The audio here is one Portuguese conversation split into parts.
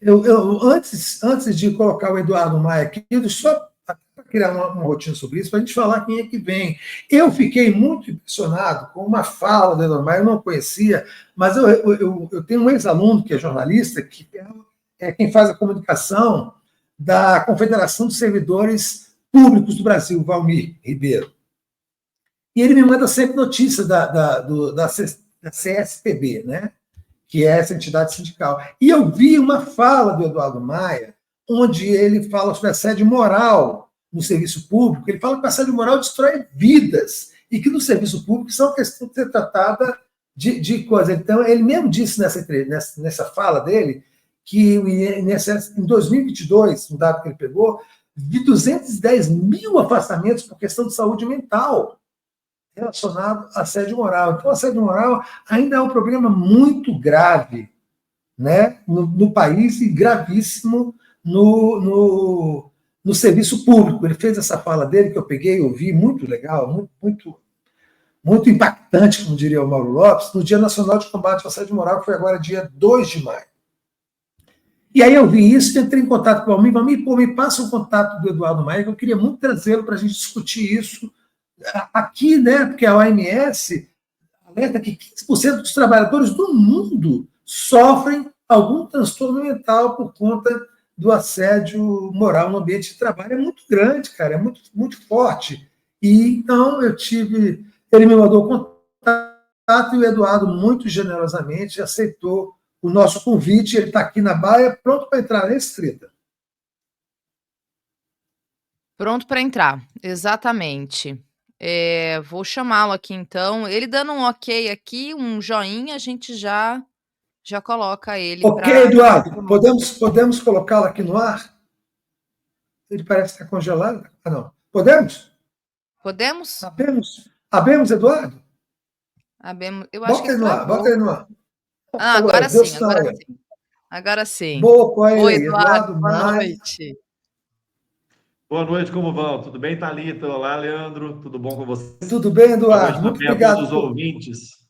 Antes de colocar o Eduardo Maia aqui, só para criar uma rotina sobre isso, para a gente falar quem é que vem. Eu fiquei muito impressionado com uma fala do Eduardo Maia, eu não conhecia, mas eu tenho um ex-aluno que é jornalista, que é quem faz a comunicação da Confederação dos Servidores Públicos do Brasil, Valmir Ribeiro. E ele me manda sempre notícia da CSPB, né? Que é essa entidade sindical. E eu vi uma fala do Eduardo Maia, onde ele fala sobre assédio moral no serviço público. Ele fala que o assédio moral destrói vidas e que no serviço público isso é uma questão de ser tratada de coisa. Então, ele mesmo disse nessa fala dele que o INSS, em 2022, um dado que ele pegou, de 210 mil afastamentos por questão de saúde mental relacionado a assédio moral. Então, o assédio moral ainda é um problema muito grave, né, no país e gravíssimo no serviço público. Ele fez essa fala dele que eu peguei, ouvi, muito legal, muito impactante, como diria o Mauro Lopes, no Dia Nacional de Combate ao Assédio Moral, que foi agora dia 2 de maio. E aí eu vi isso, entrei em contato com o Valmir, me passa o contato do Eduardo Maia, que eu queria muito trazê-lo para a gente discutir isso aqui, né? Porque a OMS alerta que 15% dos trabalhadores do mundo sofrem algum transtorno mental por conta do assédio moral no ambiente de trabalho. É muito grande, cara, é muito, muito forte. E então ele me mandou o contato e o Eduardo, muito generosamente, aceitou o nosso convite. Ele está aqui na Baia, pronto para entrar nesse treta. Pronto para entrar, exatamente. Vou chamá-lo aqui então. Ele dando um ok aqui, um joinha, a gente já coloca ele. Ok, Eduardo, podemos colocá-lo aqui no ar? Ele parece estar congelado. Ah, não. Podemos? Podemos? Abemos, Eduardo? Abemos. Eu acho que ele travou. Bota ele no ar. Agora sim, agora sim. Agora sim. Boa, Oi, Eduardo, boa noite. Boa noite, como vão? Tudo bem, Thalita? Olá, Leandro. Tudo bom com vocês? Tudo bem, Eduardo. Muito obrigado. A todos os ouvintes.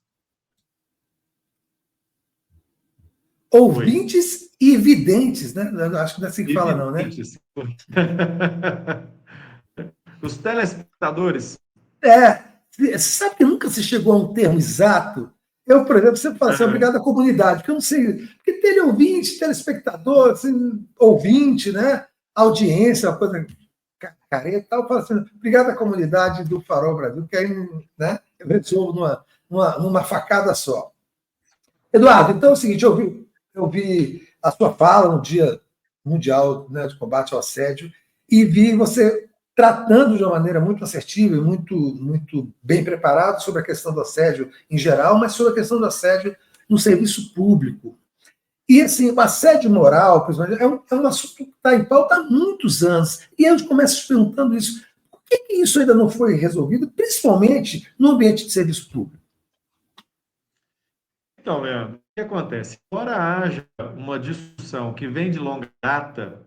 Ouvintes e videntes, né? Acho que não é assim que fala, não, né? Os telespectadores. Você sabe que nunca se chegou a um termo exato? Eu, por exemplo, sempre falo assim, obrigado à comunidade, porque eu não sei, porque teleouvinte, telespectador, assim, ouvinte, né? Audiência, uma coisa careta e tal, eu falo assim, obrigado à comunidade do Farol Brasil, que aí, né, eu resolvo numa facada só. Eduardo, então é o seguinte, eu vi a sua fala no Dia Mundial, né, de Combate ao Assédio e vi você tratando de uma maneira muito assertiva e muito bem preparado sobre a questão do assédio em geral, mas sobre a questão do assédio no serviço público. E, assim, o assédio moral, principalmente, é um assunto que está em pauta há muitos anos. E eu começo te perguntando isso. Por que isso ainda não foi resolvido, principalmente no ambiente de serviço público? Então, Leandro, o que acontece? Embora haja uma discussão que vem de longa data,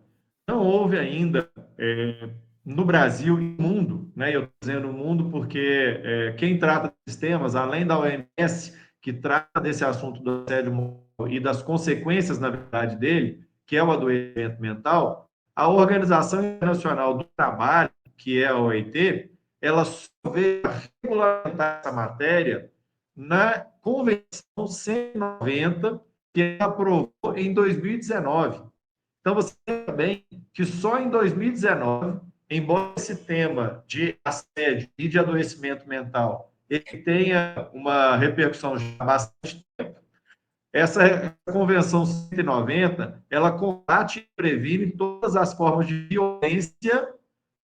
não houve ainda no Brasil e no mundo, né? Eu estou dizendo no mundo porque quem trata desses temas, além da OMS, que trata desse assunto do assédio moral e das consequências, na verdade, dele, que é o adoecimento mental, a Organização Internacional do Trabalho, que é a OIT, ela só veio regulamentar essa matéria na Convenção 190, que ela aprovou em 2019. Então, você sabe bem que só em 2019, embora esse tema de assédio e de adoecimento mental ele tenha uma repercussão já há bastante tempo, essa Convenção 190, ela combate e previne todas as formas de violência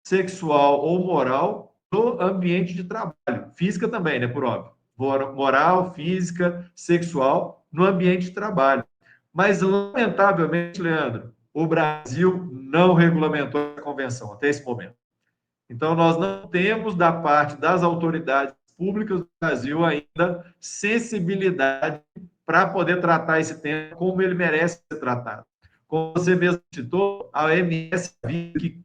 sexual ou moral no ambiente de trabalho. Física também, né, por óbvio. Moral, física, sexual, no ambiente de trabalho. Mas, lamentavelmente, Leandro, o Brasil não regulamentou a convenção até esse momento. Então, nós não temos, da parte das autoridades públicas do Brasil, ainda sensibilidade para poder tratar esse tema como ele merece ser tratado. Como você mesmo citou, a OMS viu que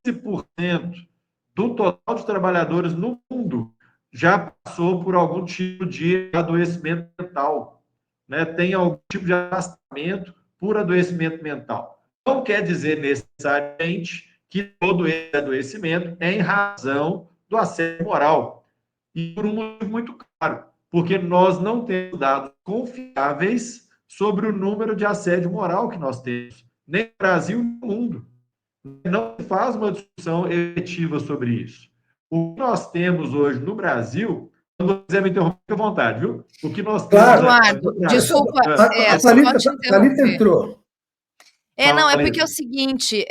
15% do total de trabalhadores no mundo já passou por algum tipo de adoecimento mental, né? Tem algum tipo de afastamento por adoecimento mental. Não quer dizer necessariamente que todo esse adoecimento é em razão do assédio moral. E por um motivo muito claro, porque nós não temos dados confiáveis sobre o número de assédio moral que nós temos, nem no Brasil nem no mundo. Não se faz uma discussão efetiva sobre isso. O que nós temos hoje no Brasil, quando você quiser me interromper, fique à vontade, viu? O que nós temos... Eduardo, desculpa, A Thalita entrou. Não, é porque é o seguinte,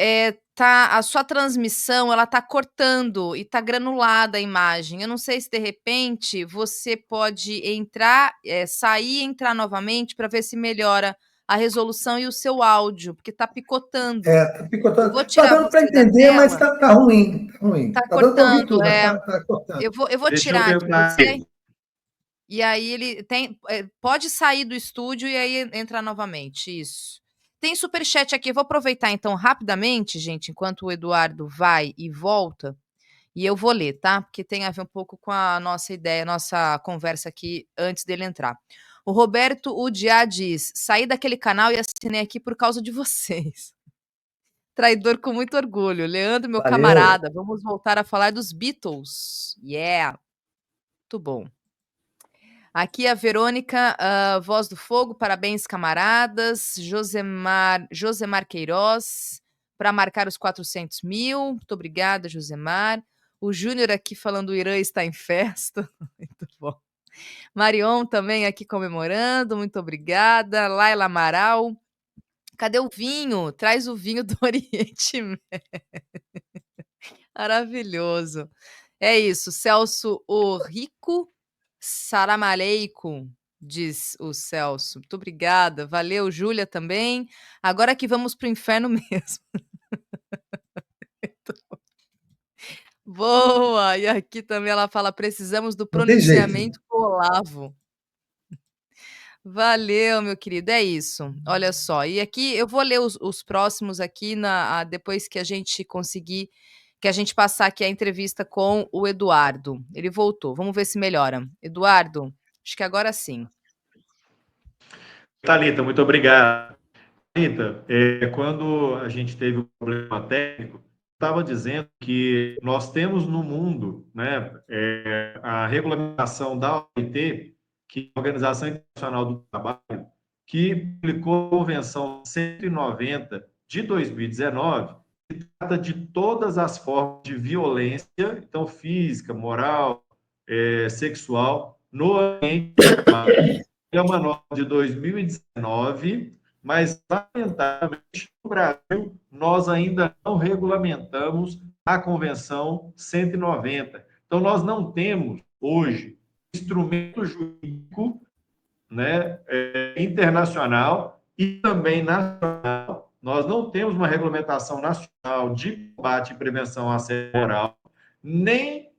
a sua transmissão, ela tá cortando e tá granulada a imagem. Eu não sei se, de repente, você pode entrar, sair e entrar novamente para ver se melhora a resolução e o seu áudio, porque tá picotando. Tá picotando. Eu vou tirar tá dando para entender, mas tá ruim. Tá cortando, tudo, tá cortando. Eu vou tirar aqui você. E aí ele pode sair do estúdio e aí entrar novamente, isso. Tem superchat aqui, eu vou aproveitar então rapidamente, gente, enquanto o Eduardo vai e volta, e eu vou ler, tá? Porque tem a ver um pouco com a nossa ideia, nossa conversa aqui antes dele entrar. O Roberto Udiá diz, saí daquele canal e assinei aqui por causa de vocês. Traidor com muito orgulho. Leandro, meu camarada, vamos voltar a falar dos Beatles. Yeah! Muito bom. Aqui a Verônica, Voz do Fogo, parabéns, camaradas. Josemar Queiroz, para marcar os 400 mil. Muito obrigada, Josemar. O Júnior aqui falando o Irã está em festa. Muito bom. Marion também aqui comemorando, muito obrigada. Laila Amaral. Cadê o vinho? Traz o vinho do Oriente Médio. Maravilhoso. É isso, Celso o Rico. Salam aleikum, diz o Celso. Muito obrigada. Valeu, Júlia também. Agora que vamos para o inferno mesmo. Boa! E aqui também ela fala, precisamos do pronunciamento com o Olavo. Valeu, meu querido. É isso. Olha só. E aqui eu vou ler os próximos aqui depois que a gente conseguir, que a gente passar aqui a entrevista com o Eduardo. Ele voltou. Vamos ver se melhora. Eduardo, acho que agora sim. Thalita, muito obrigado. Thalita, quando a gente teve um problema técnico, estava dizendo que nós temos no mundo, né, a regulamentação da OIT, que é a Organização Internacional do Trabalho, que publicou a Convenção 190 de 2019, que trata de todas as formas de violência, então física, moral, sexual, no ambiente do trabalho. É uma norma de 2019, mas, lamentavelmente, no Brasil, nós ainda não regulamentamos a Convenção 190. Então, nós não temos, hoje, instrumento jurídico, né, internacional e também nacional. Nós não temos uma regulamentação nacional de combate e prevenção ao assédio moral, nem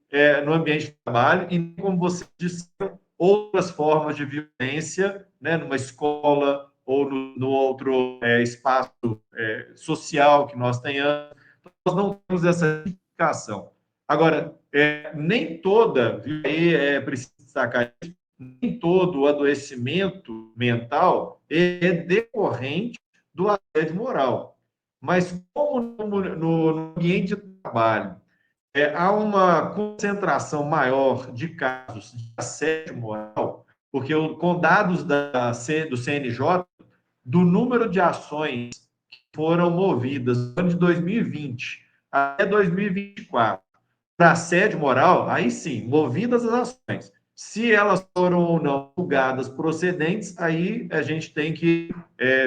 no ambiente de trabalho, e nem, como você disse, outras formas de violência, né, numa escola ou no outro espaço social que nós tenhamos. Nós não temos essa identificação. Agora, nem toda, é preciso destacar isso, nem todo o adoecimento mental é decorrente do assédio moral. Mas como no ambiente de trabalho há uma concentração maior de casos de assédio moral, porque com dados do CNJ, do número de ações que foram movidas no ano de 2020 até 2024 para assédio moral, aí sim, movidas as ações. Se elas foram ou não julgadas procedentes, aí a gente tem que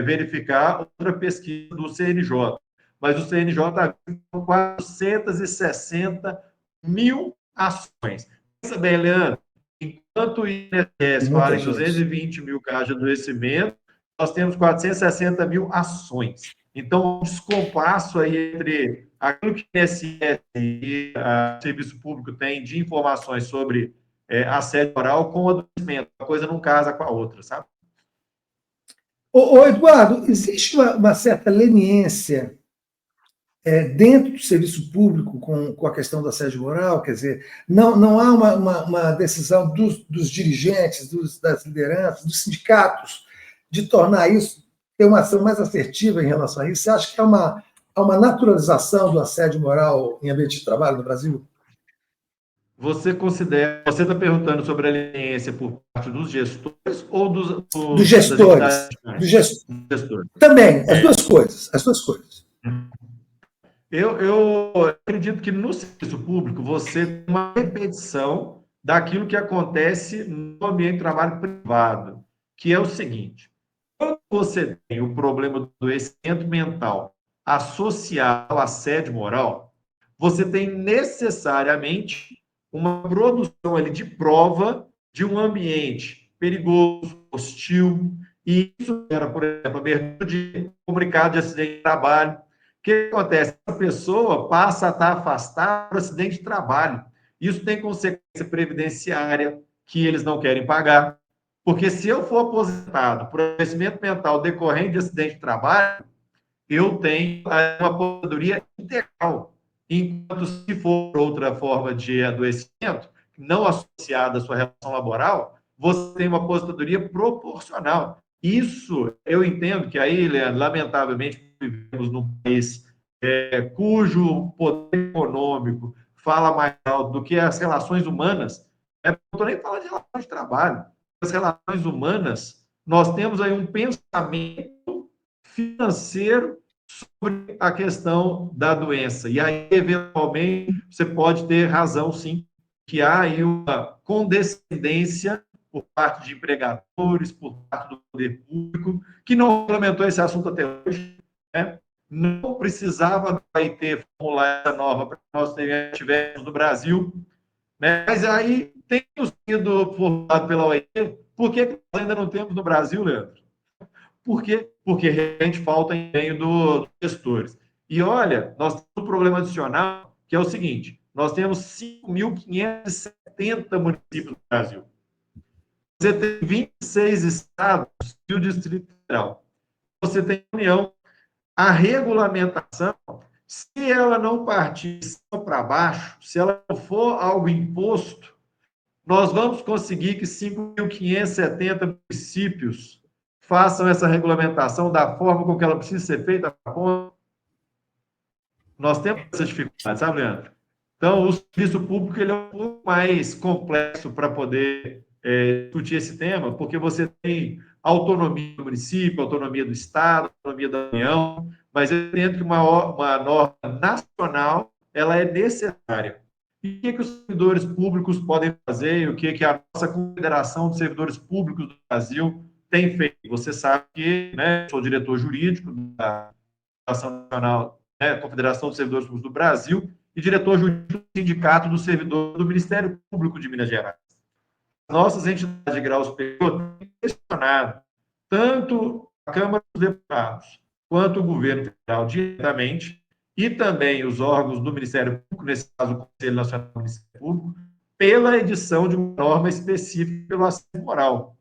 verificar outra pesquisa do CNJ. Mas o CNJ com 460 mil ações. Pensa bem, Leandro, enquanto o INSS fala em 220 mil casos de adoecimento, nós temos 460 mil ações. Então, um descompasso aí entre aquilo que o INSS e o Serviço Público tem de informações sobre assédio moral com o adoecimento. A coisa não casa com a outra, sabe? Ô Eduardo, existe uma certa leniência dentro do serviço público com a questão do assédio moral? Quer dizer, não há uma decisão dos dirigentes, das lideranças, dos sindicatos, de tornar isso ter uma ação mais assertiva em relação a isso? Você acha que há uma naturalização do assédio moral em ambiente de trabalho no Brasil? Você está perguntando sobre a leniência por parte dos gestores ou Dos das entidades? gestores. Dos Gestores. Também, as duas coisas. As duas coisas. Eu acredito que no serviço público você tem uma repetição daquilo que acontece no ambiente de trabalho privado, que é o seguinte: quando você tem o problema do adoecimento mental associado ao assédio moral, você tem necessariamente uma produção ali de prova de um ambiente perigoso, hostil, e isso era, por exemplo, abertura de comunicado de acidente de trabalho. O que acontece? A pessoa passa a estar afastada do acidente de trabalho. Isso tem consequência previdenciária que eles não querem pagar. Porque se eu for aposentado por adoecimento mental decorrente de acidente de trabalho, eu tenho uma aposentadoria integral. Enquanto se for outra forma de adoecimento, não associada à sua relação laboral, você tem uma aposentadoria proporcional. Isso, eu entendo que aí, Leandro, lamentavelmente, vivemos num país cujo poder econômico fala mais alto do que as relações humanas. Não estou nem falando de relações de trabalho. As relações humanas, nós temos aí um pensamento financeiro sobre a questão da doença. E aí, eventualmente, você pode ter razão, sim, que há aí uma condescendência por parte de empregadores, por parte do poder público, que não regulamentou esse assunto até hoje, né? Não precisava da OIT formular essa norma para que nós tivéssemos no Brasil, né? Mas aí tem sido formulado pela OIT, por que nós ainda não temos no Brasil, Leandro? Por quê? Porque realmente falta empenho dos gestores. E olha, nós temos um problema adicional, que é o seguinte: nós temos 5.570 municípios no Brasil. Você tem 26 estados e o Distrito Federal. Você tem a União. A regulamentação, se ela não partir para baixo, se ela não for algo imposto, nós vamos conseguir que 5.570 municípios façam essa regulamentação da forma com que ela precisa ser feita. Nós temos essa dificuldade, sabe, Leandro? Então, o serviço público ele é um pouco mais complexo para poder discutir esse tema, porque você tem autonomia do município, autonomia do Estado, autonomia da União, mas eu entendo que uma norma nacional ela é necessária. E o que os servidores públicos podem fazer e o que a nossa Confederação de Servidores Públicos do Brasil tem feito? Você sabe que, né, sou diretor jurídico da Nacional, né, Confederação dos Servidores Públicos do Brasil e diretor jurídico do Sindicato dos Servidores do Ministério Público de Minas Gerais. Nossas entidades de grau superior têm questionado tanto a Câmara dos Deputados quanto o governo federal diretamente e também os órgãos do Ministério Público, nesse caso o Conselho Nacional do Ministério Público, pela edição de uma norma específica pelo assédio moral.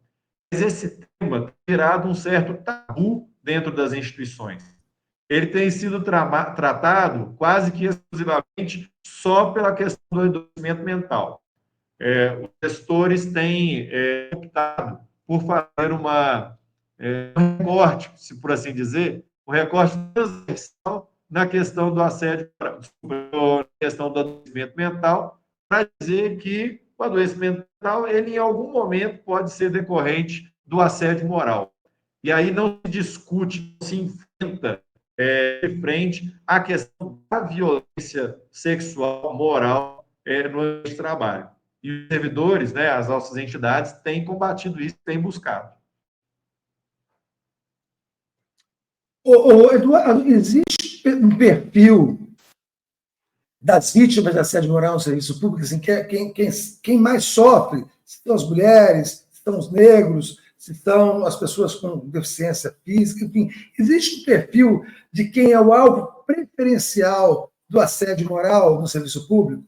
Mas esse tema tem gerado um certo tabu dentro das instituições. Ele tem sido tratado quase que exclusivamente só pela questão do adoecimento mental. Os gestores têm optado por fazer um recorte, se por assim dizer, um recorte transversal na questão do assédio, na questão do adoecimento mental, para dizer que o adoecimento mental, ele em algum momento pode ser decorrente do assédio moral. E aí não se discute, não se enfrenta de frente à questão da violência sexual, moral no ambiente de trabalho. E os servidores, né, as nossas entidades, têm combatido isso, têm buscado. Eduardo, existe um perfil das vítimas de assédio moral no serviço público? Assim, quem mais sofre? Se são as mulheres, se são os negros, se são as pessoas com deficiência física, enfim. Existe um perfil de quem é o alvo preferencial do assédio moral no serviço público?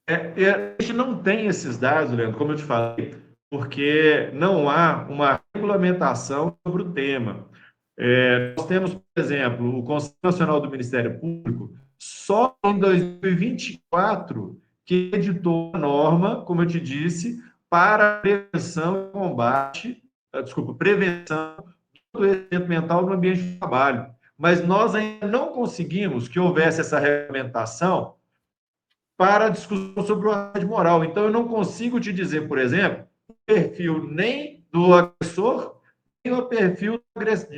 A gente não tem esses dados, Leandro, como eu te falei, porque não há uma regulamentação sobre o tema. Nós temos, por exemplo, o Conselho Nacional do Ministério Público, só em 2024, que editou a norma, como eu te disse, para a prevenção e combate prevenção do adoecimento mental no ambiente de trabalho. Mas nós ainda não conseguimos que houvesse essa regulamentação para a discussão sobre o assédio moral. Então, eu não consigo te dizer, por exemplo, o perfil nem do agressor, nem o perfil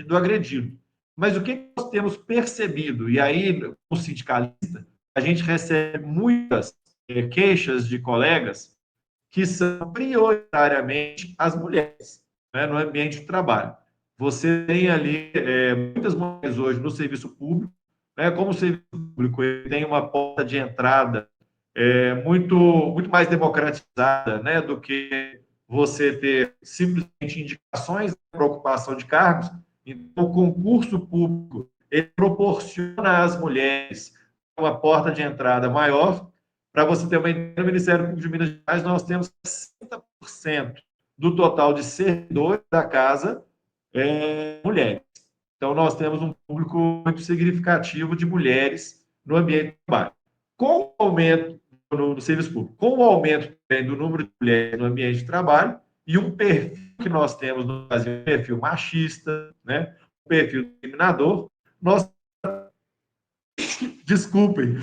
do agredido. Mas o que nós temos percebido, e aí, como sindicalista, a gente recebe muitas queixas de colegas que são prioritariamente as mulheres, né, no ambiente de trabalho. Você tem ali muitas mulheres hoje no serviço público, né, como o serviço público ele tem uma porta de entrada muito mais democratizada, né, do que você ter simplesmente indicações para ocupação de cargos. Então, o concurso público ele proporciona às mulheres uma porta de entrada maior. Para você ter uma ideia, no Ministério Público de Minas Gerais, nós temos 60% do total de servidores da casa mulheres. Então, nós temos um público muito significativo de mulheres no ambiente de trabalho. Com o aumento no serviço público, com o aumento também do número de mulheres no ambiente de trabalho e um perfil que nós temos no Brasil, um perfil machista, né, um perfil discriminador, desculpem,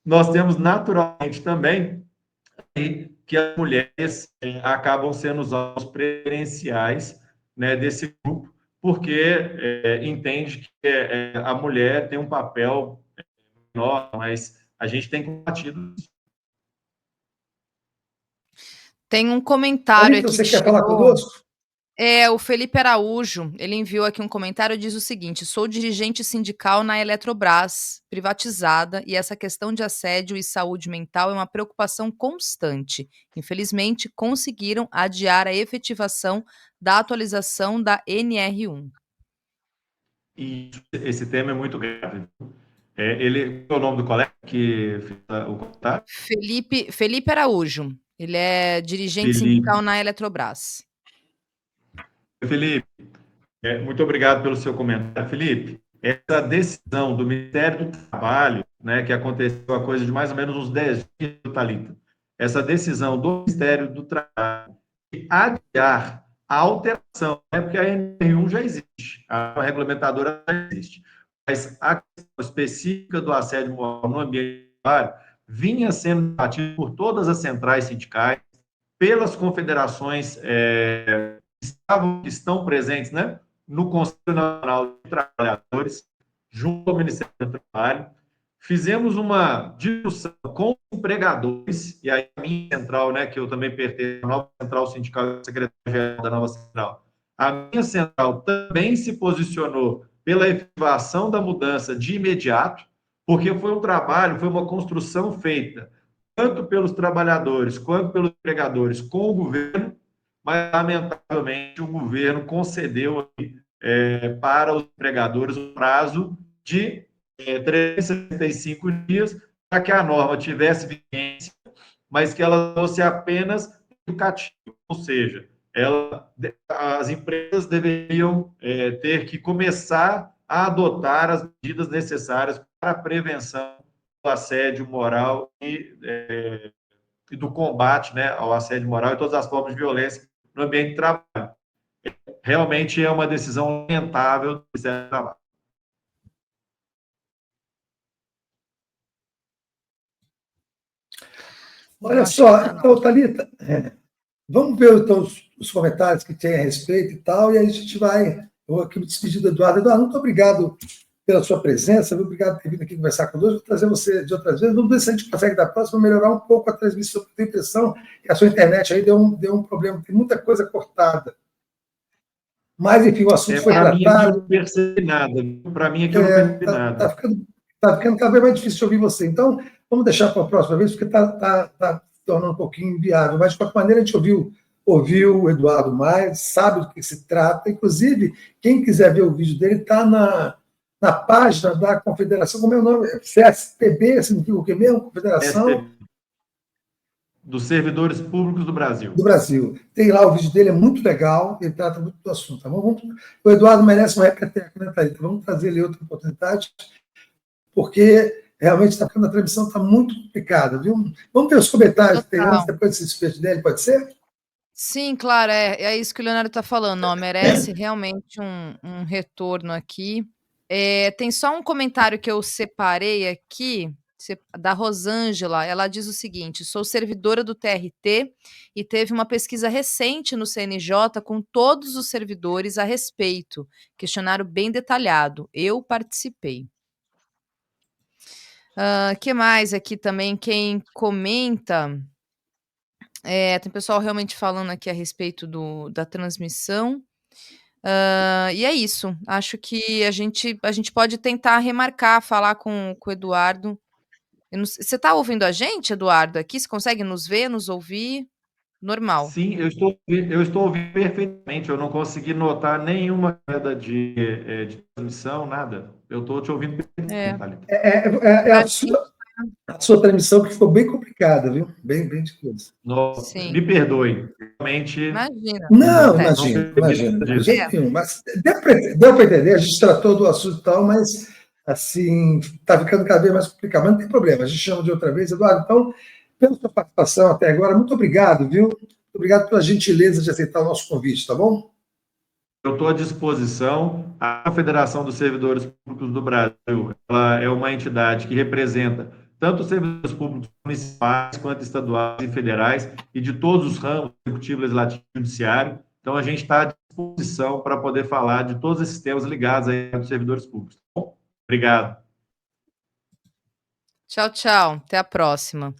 nós temos naturalmente também que as mulheres acabam sendo os alvos preferenciais, né, desse grupo, porque entende que a mulher tem um papel menor, mas a gente tem combatido isso. Tem um comentário aqui você que quer falar chegou. conosco? O Felipe Araújo, ele enviou aqui um comentário, diz o seguinte: sou dirigente sindical na Eletrobras, privatizada, e essa questão de assédio e saúde mental é uma preocupação constante. Infelizmente, conseguiram adiar a efetivação da atualização da NR1. E esse tema é muito grave. Qual é o nome do colega que fez o comentário? Felipe Araújo, ele é dirigente sindical na Eletrobras. Felipe, muito obrigado pelo seu comentário. Felipe, essa decisão do Ministério do Trabalho, né, que aconteceu a coisa de mais ou menos uns 10 dias, Thalita, essa decisão do Ministério do Trabalho de adiar a alteração, né, porque a NR1 já existe, a regulamentadora já existe, mas a questão específica do assédio moral no ambiente de trabalho vinha sendo debatida por todas as centrais sindicais, pelas confederações que estão presentes, né, no Conselho Nacional de Trabalhadores, junto ao Ministério do Trabalho. Fizemos uma discussão com empregadores, e aí a minha central, né, que eu também pertenço à nova central sindical, secretária-geral da nova central, a minha central também se posicionou pela efetivação da mudança de imediato, porque foi um trabalho, foi uma construção feita tanto pelos trabalhadores quanto pelos empregadores com o governo, mas, lamentavelmente, o governo concedeu para os empregadores o prazo de 365 dias para que a norma tivesse vigência, mas que ela fosse apenas educativa, ou seja, as empresas deveriam ter que começar a adotar as medidas necessárias para a prevenção do assédio moral e do combate, né, ao assédio moral e todas as formas de violência no ambiente de trabalho. Realmente é uma decisão lamentável do Ministério do Trabalho. Olha só, então, Thalita, vamos ver então os comentários que tem a respeito e tal, e aí a gente vai. Eu vou aqui me despedir do Eduardo. Eduardo, muito obrigado pela sua presença, muito obrigado por ter vindo aqui conversar conosco, vou trazer você de outras vezes. Vamos ver se a gente consegue da próxima melhorar um pouco a transmissão, porque eu tenho a impressão que a sua internet aí deu um problema, tem muita coisa cortada. Mas, enfim, o assunto foi tratado. Para mim aqui eu não percebi nada. Para mim aqui eu não percebi nada. Está ficando cada vez mais difícil de ouvir você. Então, vamos deixar para a próxima vez, porque está se tornando um pouquinho inviável. Mas, de qualquer maneira, a gente ouviu o Eduardo mais, sabe do que se trata. Inclusive, quem quiser ver o vídeo dele, está na página da Confederação, como é o nome? CSPB, significa o quê mesmo? Confederação dos Servidores Públicos do Brasil. Do Brasil. Tem lá o vídeo dele, é muito legal, ele trata muito do assunto. Tá bom? O Eduardo merece um repeteco, né, Thalita? Vamos trazer ele outra oportunidade, porque realmente a transmissão está muito complicada, viu? Vamos ver os comentários que tem antes, depois desse despejo dele, pode ser? Sim, claro, é isso que o Leonardo está falando, ó, merece realmente um retorno aqui. Tem só um comentário que eu separei aqui, da Rosângela, ela diz o seguinte: "Sou servidora do TRT e teve uma pesquisa recente no CNJ com todos os servidores a respeito, questionário bem detalhado, eu participei". Que mais aqui também, quem comenta, tem pessoal realmente falando aqui a respeito da transmissão. E é isso, acho que a gente pode tentar remarcar, falar com o Eduardo. Eu não se você está ouvindo a gente, Eduardo, aqui? Você consegue nos ver, nos ouvir? Normal. Sim, eu estou ouvindo perfeitamente. Eu não consegui notar nenhuma queda de transmissão, nada. Eu estou te ouvindo É, perfeitamente, Thalita. É pra mim a sua transmissão que ficou bem complicada, viu? Bem difícil. Me sim. perdoe. Realmente Imagina, Não, acontece. não imagina, percebi de disso. jeito nenhum. Mas deu para entender, a gente tratou do assunto e tal, mas assim, está ficando cada vez mais complicado. Mas não tem problema, a gente chama de outra vez. Eduardo, então, pela sua participação até agora, muito obrigado, viu? Muito obrigado pela gentileza de aceitar o nosso convite, tá bom? Eu estou à disposição. A Confederação dos Servidores Públicos do Brasil, ela é uma entidade que representa tanto os servidores públicos municipais quanto estaduais e federais e de todos os ramos, executivo, legislativo e judiciário. Então, a gente está à disposição para poder falar de todos esses temas ligados aí aos servidores públicos. Bom, obrigado. Tchau, tchau. Até a próxima.